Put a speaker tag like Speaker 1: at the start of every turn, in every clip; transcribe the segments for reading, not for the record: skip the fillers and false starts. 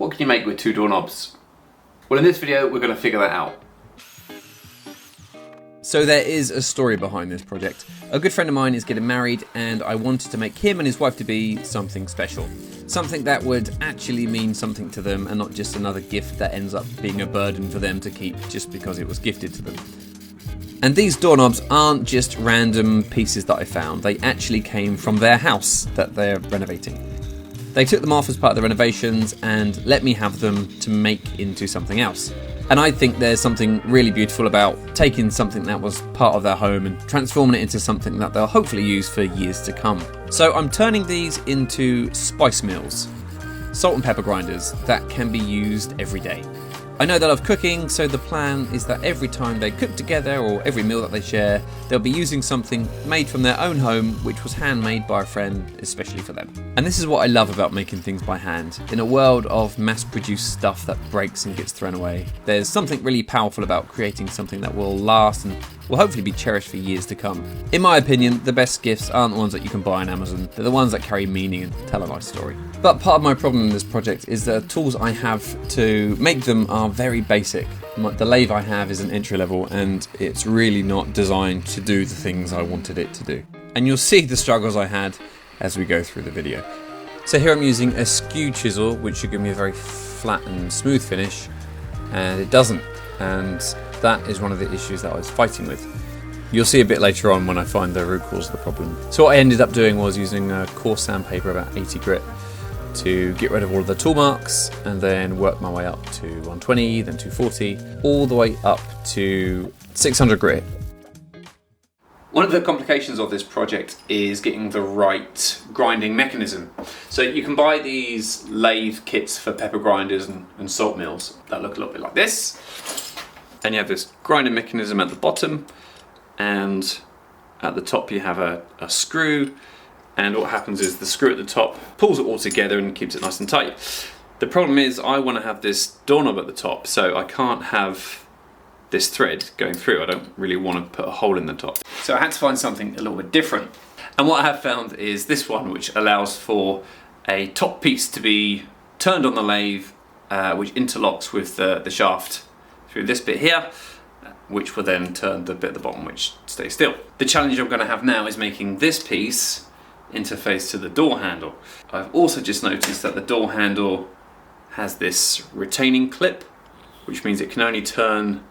Speaker 1: What can you make with 2 doorknobs? Well, in this video, we're going to figure that out.
Speaker 2: So there is a story behind this project. A good friend of mine is getting married and I wanted to make him and his wife to be something special. Something that would actually mean something to them and not just another gift that ends up being a burden for them to keep just because it was gifted to them. And these doorknobs aren't just random pieces that I found. They actually came from their house that they're renovating. They took them off as part of the renovations and let me have them to make into something else. And I think there's something really beautiful about taking something that was part of their home and transforming it into something that they'll hopefully use for years to come. So I'm turning these into spice mills, salt and pepper grinders that can be used every day. I know they love cooking, so the plan is that every time they cook together or every meal that they share, they'll be using something made from their own home, which was handmade by a friend, especially for them. And this is what I love about making things by hand. In a world of mass-produced stuff that breaks and gets thrown away, there's something really powerful about creating something that will last and will hopefully be cherished for years to come. In my opinion, the best gifts aren't the ones that you can buy on Amazon, they're the ones that carry meaning and tell a nice story. But part of my problem in this project is the tools I have to make them are very basic. The lathe I have is an entry level and it's really not designed to do the things I wanted it to do. And you'll see the struggles I had as we go through the video. So here I'm using a skew chisel, which should give me a very flat and smooth finish, and it doesn't. And that is one of the issues that I was fighting with. You'll see a bit later on when I find the root cause of the problem. So what I ended up doing was using a coarse sandpaper, about 80 grit, to get rid of all of the tool marks and then work my way up to 120, then 240, all the way up to 600 grit.
Speaker 1: One of the complications of this project is getting the right grinding mechanism. So you can buy these lathe kits for pepper grinders and salt mills that look a little bit like this. And you have this grinding mechanism at the bottom, and at the top you have a screw, and what happens is the screw at the top pulls it all together and keeps it nice and tight. The problem is I want to have this doorknob at the top, so I can't have this thread going through. I don't really want to put a hole in the top. So I had to find something a little bit different. And what I have found is this one, which allows for a top piece to be turned on the lathe, which interlocks with the shaft through this bit here, which will then turn the bit at the bottom, which stays still. The challenge I'm going to have now is making this piece interface to the door handle. I've also just noticed that the door handle has this retaining clip, which means it can only turn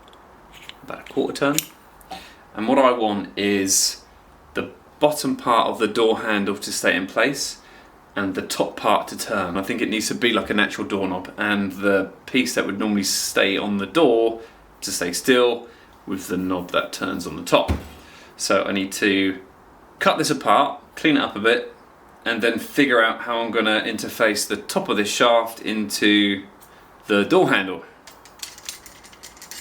Speaker 1: about a quarter turn. And what I want is the bottom part of the door handle to stay in place and the top part to turn. I think it needs to be like a natural doorknob, and the piece that would normally stay on the door to stay still with the knob that turns on the top. So I need to cut this apart, clean it up a bit, and then figure out how I'm going to interface the top of this shaft into the door handle.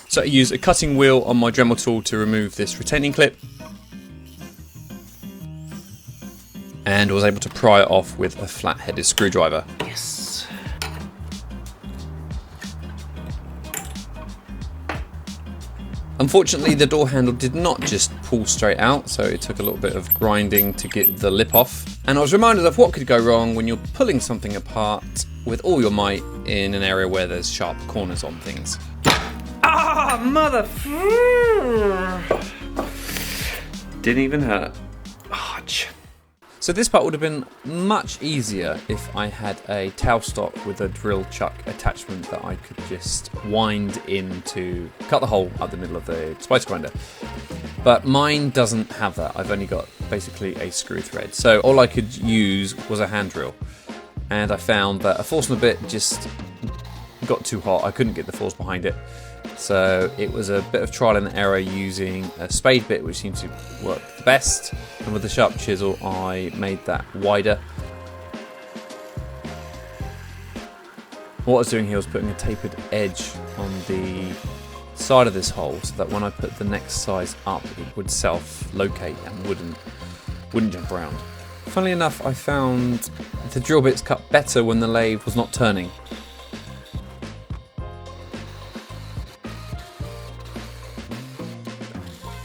Speaker 2: So I use a cutting wheel on my Dremel tool to remove this retaining clip, and was able to pry it off with a flat-headed screwdriver.
Speaker 1: Yes.
Speaker 2: Unfortunately, the door handle did not just pull straight out, so it took a little bit of grinding to get the lip off. And I was reminded of what could go wrong when you're pulling something apart with all your might in an area where there's sharp corners on things.
Speaker 1: Ah, mother! Didn't even hurt. Ouch.
Speaker 2: So this part would have been much easier if I had a tailstock with a drill chuck attachment that I could just wind in to cut the hole up the middle of the spice grinder. But mine doesn't have that. I've only got basically a screw thread. So all I could use was a hand drill. And I found that a force on the bit just got too hot. I couldn't get the force behind it. So it was a bit of trial and error using a spade bit, which seemed to work the best. And with the sharp chisel, I made that wider. What I was doing here was putting a tapered edge on the side of this hole so that when I put the next size up, it would self-locate and wouldn't jump around. Funnily enough, I found the drill bits cut better when the lathe was not turning.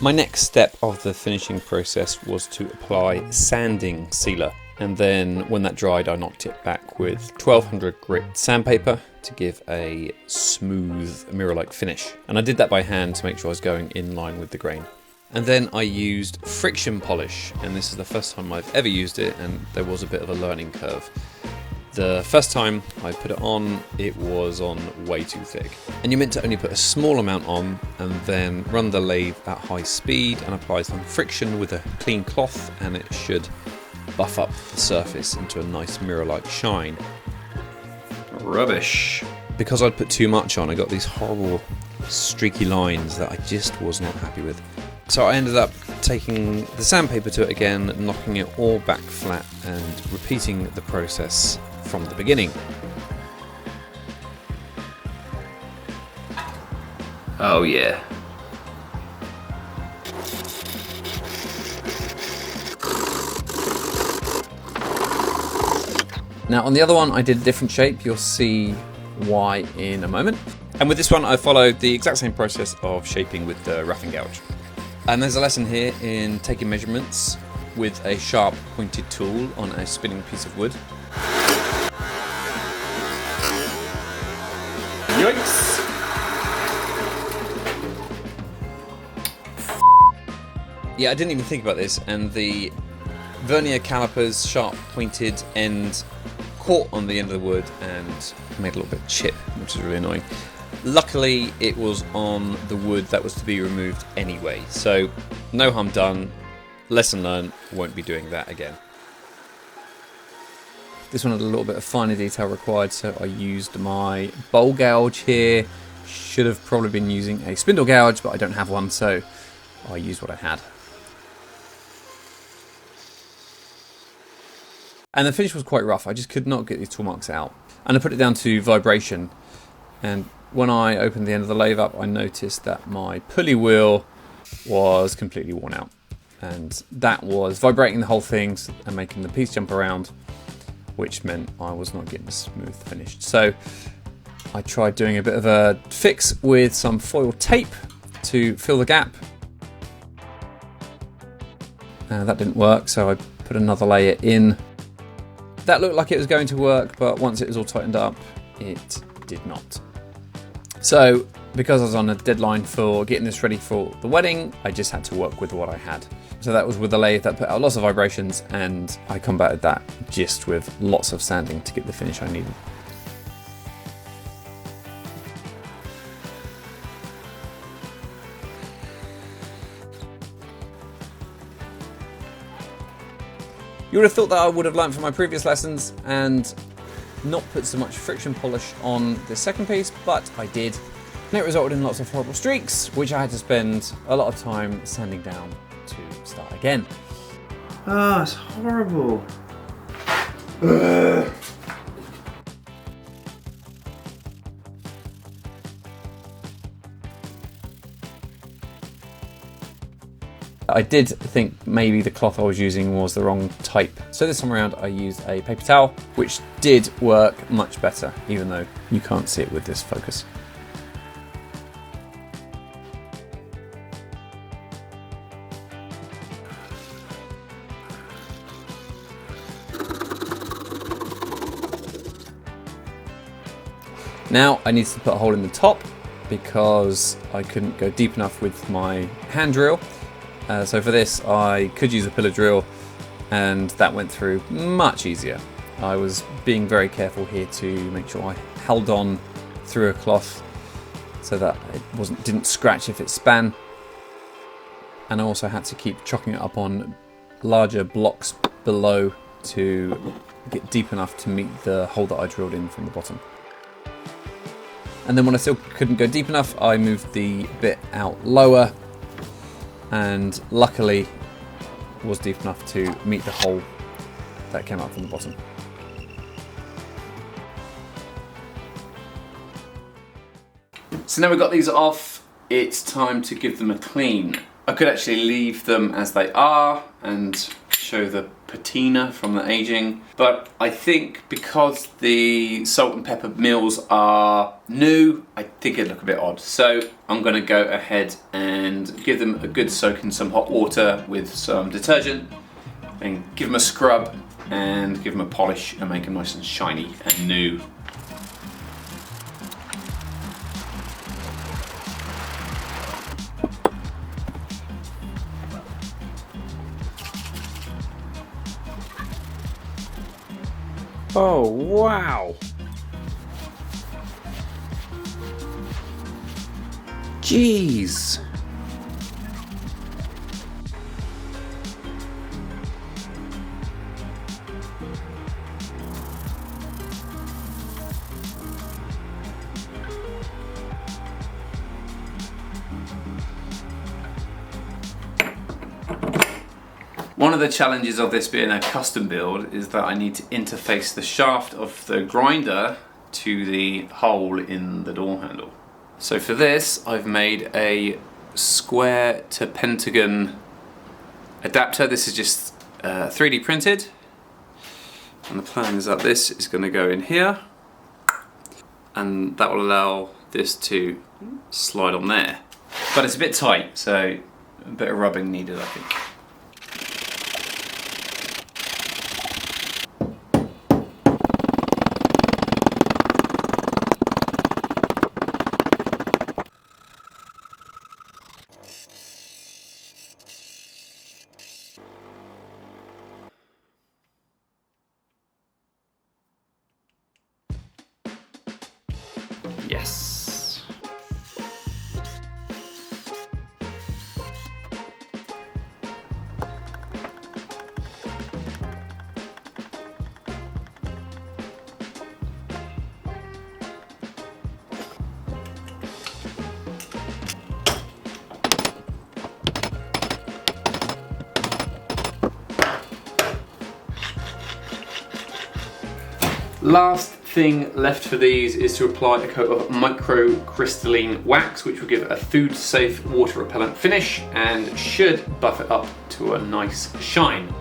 Speaker 2: My next step of the finishing process was to apply sanding sealer. And then when that dried, I knocked it back with 1200 grit sandpaper to give a smooth mirror-like finish. And I did that by hand to make sure I was going in line with the grain. And then I used friction polish, and this is the first time I've ever used it, and there was a bit of a learning curve. The first time I put it on, it was on way too thick. And you're meant to only put a small amount on and then run the lathe at high speed and apply some friction with a clean cloth, and it should buff up the surface into a nice mirror-like shine.
Speaker 1: Rubbish.
Speaker 2: Because I'd put too much on, I got these horrible streaky lines that I just was not happy with. So I ended up taking the sandpaper to it again, knocking it all back flat and repeating the process from the beginning.
Speaker 1: Oh yeah.
Speaker 2: Now on the other one I did a different shape, you'll see why in a moment. And with this one I followed the exact same process of shaping with the roughing gouge. And there's a lesson here in taking measurements with a sharp pointed tool on a spinning piece of wood.
Speaker 1: Yikes!
Speaker 2: Yeah, I didn't even think about this, and the vernier caliper's sharp pointed end caught on the end of the wood and made a little bit of chip, which is really annoying. Luckily, it was on the wood that was to be removed anyway, so no harm done. Lesson learned, won't be doing that again. This one had a little bit of finer detail required, so I used my bowl gouge here. Should have probably been using a spindle gouge, but I don't have one, so I used what I had. And the finish was quite rough. I just could not get these tool marks out. And I put it down to vibration, and when I opened the end of the lathe up, I noticed that my pulley wheel was completely worn out. And that was vibrating the whole thing and making the piece jump around, which meant I was not getting a smooth finish. So I tried doing a bit of a fix with some foil tape to fill the gap. That didn't work, so I put another layer in. That looked like it was going to work, but once it was all tightened up, it did not. So, because I was on a deadline for getting this ready for the wedding, I just had to work with what I had. So that was with the lathe that put out lots of vibrations, and I combated that just with lots of sanding to get the finish I needed. You would have thought that I would have learned from my previous lessons and not put so much friction polish on the second piece, but I did. And it resulted in lots of horrible streaks, which I had to spend a lot of time sanding down to start again.
Speaker 1: Ah, it's horrible.
Speaker 2: I did think maybe the cloth I was using was the wrong type. So this time around I used a paper towel, which did work much better, even though you can't see it with this focus. Now I needed to put a hole in the top because I couldn't go deep enough with my hand drill. So for this I could use a pillar drill, and that went through much easier. I was being very careful here to make sure I held on through a cloth so that it didn't scratch if it span. And I also had to keep chalking it up on larger blocks below to get deep enough to meet the hole that I drilled in from the bottom. And then when I still couldn't go deep enough, I moved the bit out lower, and luckily was deep enough to meet the hole that came out from the bottom.
Speaker 1: So now we've got these off, it's time to give them a clean. I could actually leave them as they are and show the patina from the aging, but I think because the salt and pepper mills are new, I think it'd look a bit odd. So I'm going to go ahead and give them a good soak in some hot water with some detergent and give them a scrub and give them a polish and make them nice and shiny and new.
Speaker 2: Oh, wow. Jeez.
Speaker 1: One of the challenges of this being a custom build is that I need to interface the shaft of the grinder to the hole in the door handle. So for this, I've made a square to pentagon adapter. This is just 3D printed, and the plan is that this is going to go in here, and that will allow this to slide on there. But it's a bit tight, so a bit of rubbing needed, I think. Yes. Last thing left for these is to apply a coat of microcrystalline wax, which will give it a food safe water repellent finish and should buff it up to a nice shine.